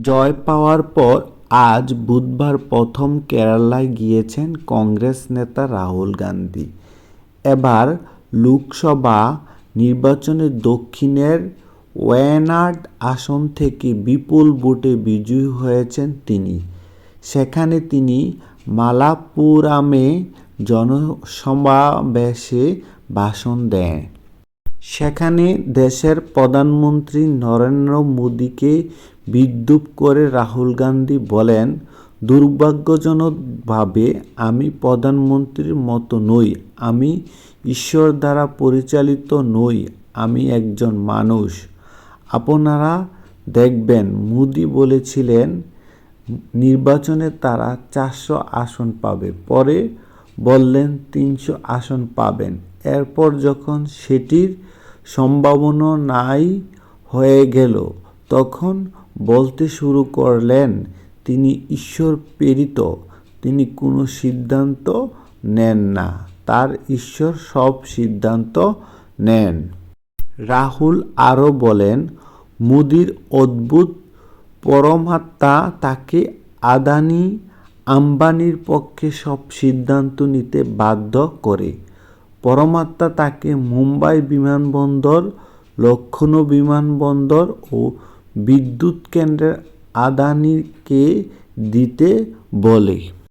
জয় পাওয়ার পর আজ বুধবার প্রথম কেরালায় গিয়েছেন কংগ্রেস নেতা রাহুল গান্ধী। এবার লোকসভা নির্বাচনে দক্ষিণের ওয়ায়ানাড আসন থেকে বিপুল ভোটে বিজয়ী হয়েছেন তিনি। সেখানে তিনি মালাপুরামে জনসমাবেশে ভাষণ দেন। সেখানে দেশের প্রধানমন্ত্রী নরেন্দ্র মোদীকে বিদ্রূপ করে রাহুল গান্ধী বলেন, দুর্ভাগ্যজনকভাবে আমি প্রধানমন্ত্রীর মতো নই, আমি ঈশ্বর দ্বারা পরিচালিত নই, আমি একজন মানুষ। আপনারা দেখবেন, মোদী বলেছিলেন নির্বাচনে তারা 400 আসন পাবে, পরে বললেন 300 আসন পাবেন। এরপর যখন সেটির সম্ভাবনা নাই হয়ে গেল, তখন বলতে শুরু করলেন তিনি ঈশ্বর প্রেরিত, তিনি কোনো সিদ্ধান্ত নেন না, তার ঈশ্বর সব সিদ্ধান্ত নেন। রাহুল আরও বলেন, মোদীর অদ্ভুত পরমাত্মা তাকে আদানি আম্বানির পক্ষে সব সিদ্ধান্ত নিতে বাধ্য করে। পরমাত্মা তাকে মুম্বাই বিমানবন্দর, লখনৌ বিমানবন্দর ও বিদ্যুৎ কেন্দ্র আদানিকে দিতে বলে।